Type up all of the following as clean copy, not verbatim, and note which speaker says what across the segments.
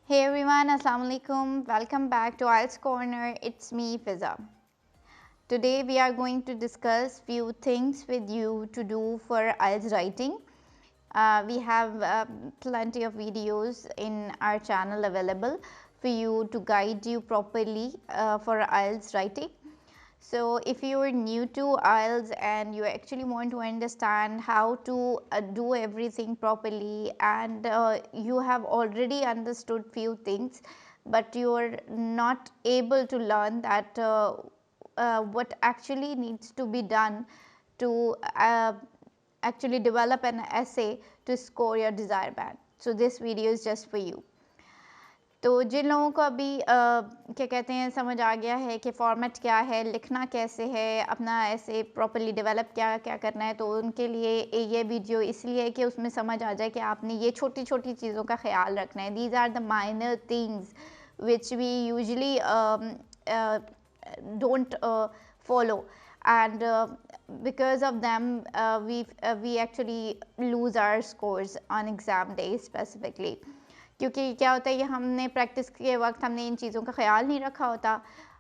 Speaker 1: Hey everyone, Assalamu alaikum. Welcome back to IELTS Corner. It's me, Fiza. Today we are going to discuss few things with you to do for IELTS writing. We have plenty of videos in our channel available for you to guide you properly for IELTS writing. So if you are new to IELTS and you actually want to understand how to do everything properly, and you have already understood few things but you are not able to learn that what actually needs to be done to actually develop an essay to score your desired band. So this video is just for you. तो जिन लोगों को अभी क्या कहते हैं समझ आ गया है कि फॉर्मेट क्या है, लिखना कैसे है, अपना ऐसे प्रॉपर्ली डेवलप क्या क्या करना है, तो उनके लिए ये वीडियो इसलिए है कि उसमें समझ आ जाए कि आपने ये छोटी छोटी चीज़ों का ख्याल रखना है. These are the minor things which we usually don't follow, and because of them we actually lose our scores on exam day specifically. क्योंकि क्या होता है कि हमने प्रैक्टिस के वक्त हमने इन चीज़ों का ख्याल नहीं रखा होता.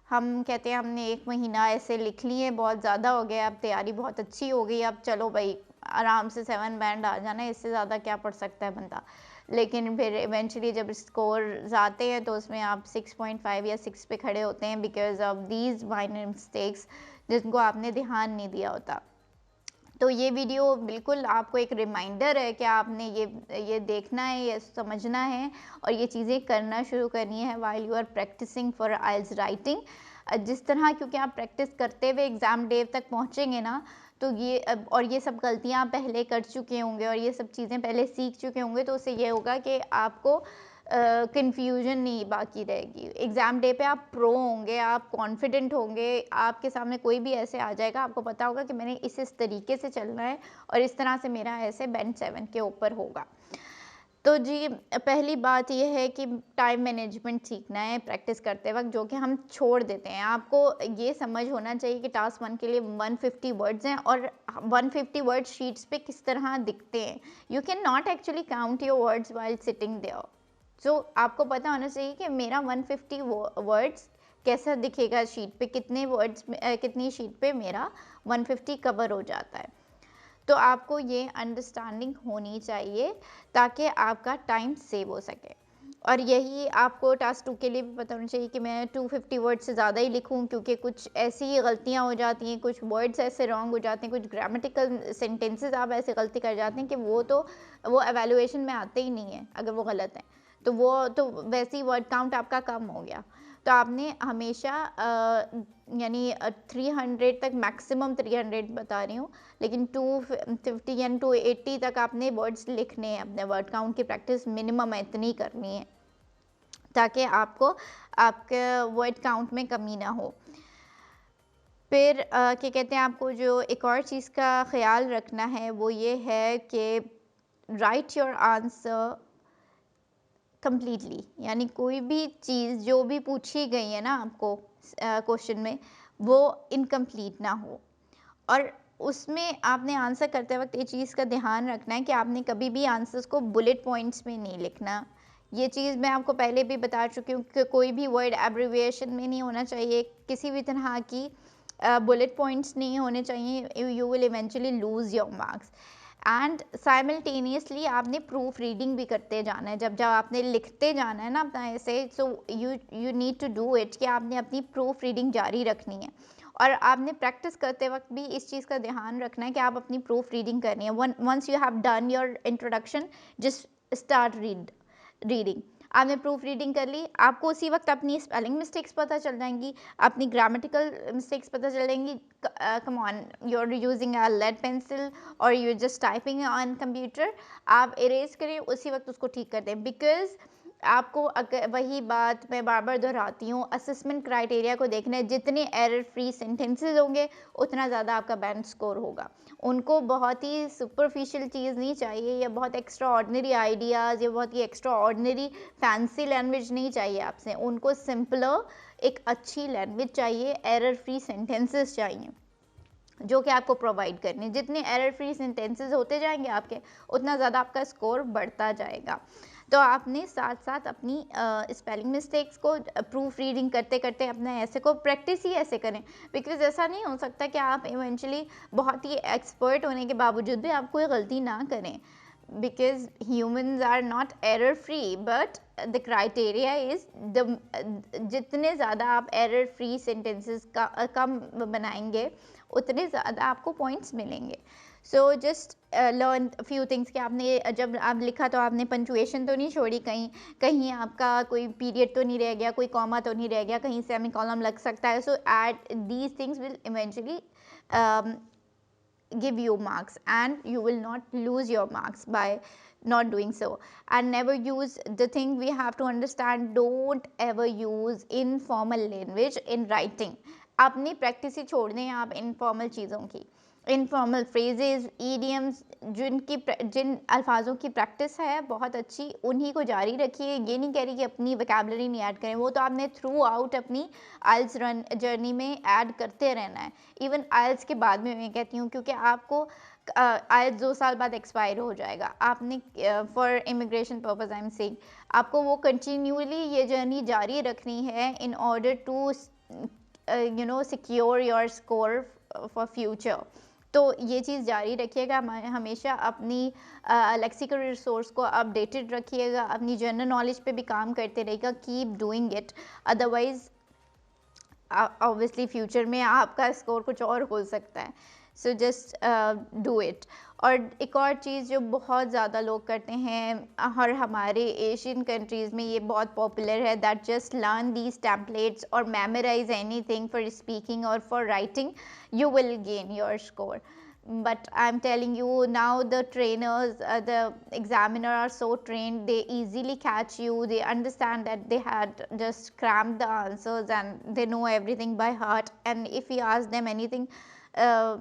Speaker 1: हम कहते हैं हमने 1 महीना ऐसे लिख लिए, बहुत ज़्यादा हो गया, अब तैयारी बहुत अच्छी हो गई, अब चलो भाई आराम से 7 बैंड आ जाना है, इससे ज़्यादा क्या पढ़ सकता है बंदा. लेकिन फिर इवेंचुअली जब स्कोर आते हैं तो उसमें आप 6.5 या 6 पे खड़े होते हैं because of these minor mistakes जिनको आपने ध्यान नहीं दिया होता. तो ये वीडियो बिल्कुल आपको एक रिमाइंडर है कि आपने ये देखना है, ये समझना है और ये चीज़ें करना शुरू करनी है while you are practising for IELTS writing. जिस तरह क्योंकि आप प्रैक्टिस करते हुए एग्ज़ाम डे तक पहुँचेंगे ना, तो ये सब गलतियाँ आप पहले कर चुके होंगे और ये सब चीज़ें पहले सीख चुके होंगे, तो उससे ये होगा कि आपको कन्फ्यूजन नहीं बाकी रहेगी. एग्ज़ाम डे पे आप प्रो होंगे, आप कॉन्फिडेंट होंगे, आपके सामने कोई भी ऐसे आ जाएगा, आपको पता होगा कि मैंने इस तरीके से चलना है और इस तरह से मेरा ऐसे बैंड 7 के ऊपर होगा. तो जी पहली बात ये है कि टाइम मैनेजमेंट सीखना है प्रैक्टिस करते वक्त, जो कि हम छोड़ देते हैं. आपको ये समझ होना चाहिए कि टास्क 1 के लिए 150 वर्ड्स हैं और 150 वर्ड शीट्स पे किस तरह दिखते हैं. You can not actually count your words while sitting there. So आपको पता होना चाहिए कि मेरा 150 वर्ड्स कैसा दिखेगा शीट पे, कितने वर्ड्स कितनी शीट पे मेरा 150 कवर हो जाता है. तो आपको ये अंडरस्टैंडिंग होनी चाहिए ताकि आपका टाइम सेव हो सके. और यही आपको टास्क 2 के लिए भी पता होना चाहिए कि मैं 250 वर्ड से ज़्यादा ही लिखूं, क्योंकि कुछ ऐसी गलतियां हो जाती हैं, कुछ वर्ड्स ऐसे रॉन्ग हो जाते हैं, कुछ ग्रामेटिकल सेंटेंसेस आप ऐसे गलती कर जाते हैं कि वो एवेलुएशन में आते ही नहीं है. अगर वो गलत है तो वो तो वैसे ही वर्ड काउंट आपका कम हो गया. तो आपने हमेशा यानी 300 तक, मैक्सिमम 300 बता रही हूँ, लेकिन 250 यानी 280 तक आपने वर्ड्स लिखने हैं. अपने वर्ड काउंट की प्रैक्टिस मिनिमम इतनी करनी है ताकि आपको आपके वर्ड काउंट में कमी ना हो. फिर क्या कहते हैं, आपको जो एक और चीज़ का ख्याल रखना है वो ये है कि राइट योर आंसर कंप्लीटली. यानी कोई भी चीज़ जो भी पूछी गई है ना आपको क्वेश्चन में, वो इनकम्प्लीट ना हो. और उसमें आपने आंसर करते वक्त ये चीज़ का ध्यान रखना है कि आपने कभी भी आंसर्स को बुलेट पॉइंट्स में नहीं लिखना. ये चीज़ मैं आपको पहले भी बता चुकी हूँ कि कोई भी वर्ड एब्रिविएशन में नहीं होना चाहिए, किसी भी तरह की बुलेट पॉइंट्स नहीं होने चाहिए. You will eventually lose your marks. And simultaneously आपने प्रूफ रीडिंग भी करते जाना है. जब आपने लिखते जाना है ना अपना ऐसे, so you need to do it कि आपने अपनी प्रूफ रीडिंग जारी रखनी है. और आपने प्रैक्टिस करते वक्त भी इस चीज़ का ध्यान रखना है कि आप अपनी प्रूफ रीडिंग करनी है. Once you have done your introduction, just start reading. आपने प्रूफ रीडिंग कर ली, आपको उसी वक्त अपनी स्पेलिंग मिस्टेक्स पता चल जाएंगी, अपनी ग्रामेटिकल मिस्टेक्स पता चल जाएंगी. Come on, you are using a lead pencil और you just typing on computer. आप इरेज करें, उसी वक्त उसको ठीक कर दें. बिकॉज आपको अगर वही बात मैं बार बार दोहराती हूँ, असेसमेंट क्राइटेरिया को देखना है. जितने एरर फ्री सेंटेंसेज होंगे उतना ज़्यादा आपका बैंड स्कोर होगा. उनको बहुत ही सुपरफिशियल चीज़ नहीं चाहिए, या बहुत एक्स्ट्रा ऑर्डिनरी आइडियाज़, या बहुत ही एक्स्ट्रा ऑर्डिनरी फैंसी लैंग्वेज नहीं चाहिए आपसे. उनको सिंपलर एक अच्छी लैंग्वेज चाहिए, एरर फ्री सेंटेंसेस चाहिए जो कि आपको प्रोवाइड करनी है. जितने एरर फ्री सेंटेंसेस होते जाएंगे आपके, उतना ज़्यादा आपका स्कोर बढ़ता जाएगा. तो आपने साथ साथ अपनी स्पेलिंग मिस्टेक्स को प्रूफ रीडिंग करते करते अपने ऐसे को प्रैक्टिस ही ऐसे करें, बिकॉज ऐसा नहीं हो सकता कि आप इवेंचुअली बहुत ही एक्सपर्ट होने के बावजूद भी आप कोई गलती ना करें, because humans are not error free, but the criteria is the जितने ज़्यादा आप error free sentences का कम बनाएंगे उतने ज़्यादा आपको points मिलेंगे. So just learn few things कि आपने जब आप लिखा तो आपने punctuation तो नहीं छोड़ी, कहीं कहीं आपका कोई period तो नहीं रह गया, कोई comma तो नहीं रह गया, कहीं semicolon लग सकता है. So add these things will eventually um, give you marks, and you will not lose your marks by not doing so. And never use the thing we have to understand, don't ever use informal language in writing. अपनी practice ही छोड़ दें आप informal चीज़ों की, informal phrases, idioms, जिन अल्फाजों की practice है बहुत अच्छी, उन्हीं को जारी रखिए. ये नहीं कह रही कि अपनी वोकैबुलरी नहीं ऐड करें, वो तो आपने थ्रू आउट अपनी आइल्स रन जर्नी में ऐड करते रहना है. इवन आइल्स के बाद में मैं कहती हूँ, क्योंकि आपको आइल्स 2 साल बाद एक्सपायर हो जाएगा. आपने for immigration purpose I am saying, आपको वो कंटिन्यूअली ये जर्नी जारी रखनी है in order to secure your score for future. तो ये चीज़ जारी रखिएगा, हमेशा अपनी लेक्सिकल रिसोर्स को अपडेटेड रखिएगा, अपनी जनरल नॉलेज पे भी काम करते रहिएगा. Keep doing it, otherwise obviously future में आपका स्कोर कुछ और हो सकता है. So just do it. और एक और चीज़ जो बहुत ज़्यादा लोग करते हैं और हमारे एशियन कंट्रीज़ में ये बहुत पॉपुलर है, that just learn these templates और मेमोराइज एनीथिंग फॉर स्पीकिंग और for writing, you will gain your score. But I'm telling you now, the trainers, the examiner are so trained, they easily catch you, they understand that they had just crammed the answers and they know everything by heart, and if you ask them anything uh,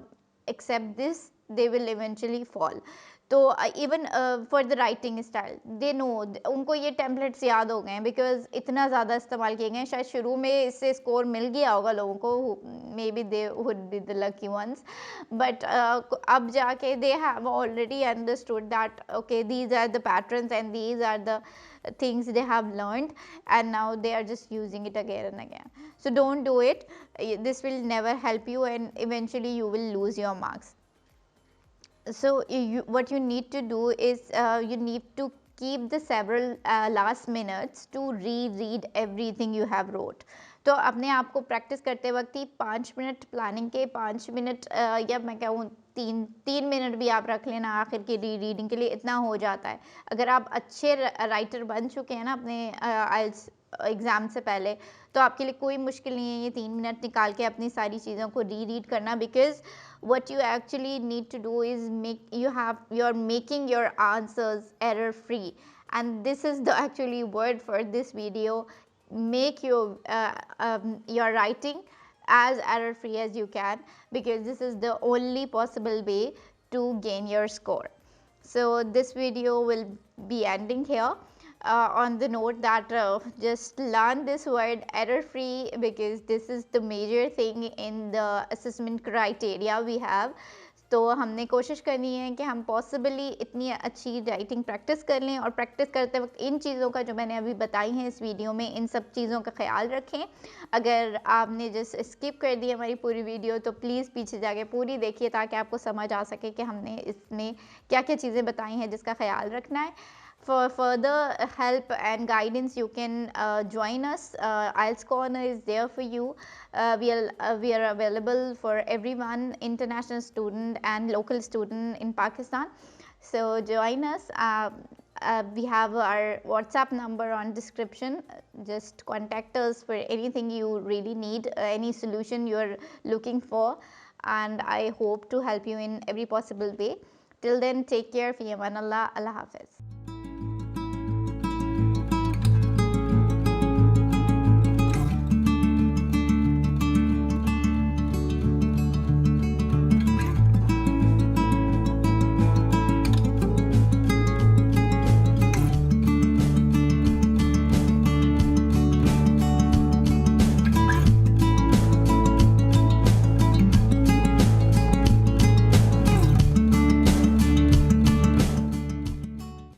Speaker 1: except this, they will eventually fall. तो even for the writing style they know, उनको ये templates याद हो गए हैं because इतना ज़्यादा इस्तेमाल किए गए हैं. शायद शुरू में इससे स्कोर मिल गया होगा लोगों को, maybe they would be the lucky ones, but अब जाके they have already understood that okay these are the patterns and these are the things they have learned, and now they are just using it again and again. So don't do it. This will never help you, and eventually you will lose your marks. So what you need to do is you need to keep the several last minutes to reread everything you have wrote. तो अपने आप को practice करते वक्त ही 5 minute planning के, 5 minute या मैं कहूँ 3 मिनट भी आप रख लेना आखिर की री रीडिंग के लिए, इतना हो जाता है. अगर आप अच्छे राइटर बन चुके हैं ना अपने आइल्स एग्ज़ाम से पहले, तो आपके लिए कोई मुश्किल नहीं है ये 3 मिनट निकाल के अपनी सारी चीज़ों को रीड करना. Because what you actually need to do is you're making your answers error free, and this is the actually word for this video. Make your writing as error free as you can, because this is the only possible way to gain your score. So this video will be ending here on the note that just learn this word error free, because this is the major thing in the assessment criteria we have. तो हमने कोशिश करनी है कि हम possibly इतनी अच्छी writing practice कर लें, और प्रैक्टिस करते वक्त इन चीज़ों का जो मैंने अभी बताई हैं इस वीडियो में, इन सब चीज़ों का ख्याल रखें. अगर आपने जस्ट स्किप कर दी हमारी पूरी वीडियो तो प्लीज़ पीछे जाके पूरी देखिए, ताकि आपको समझ आ सके कि हमने इसमें क्या क्या चीज़ें बताई हैं जिसका ख्याल रखना है. For further help and guidance, you can join us. IELTS Corner is there for you. We are available for everyone, international student and local student in Pakistan. So join us. We have our WhatsApp number on description. Just contact us for anything you really need, any solution you are looking for, and I hope to help you in every possible way. Till then, take care. Fi aman Allah. Allah Hafiz.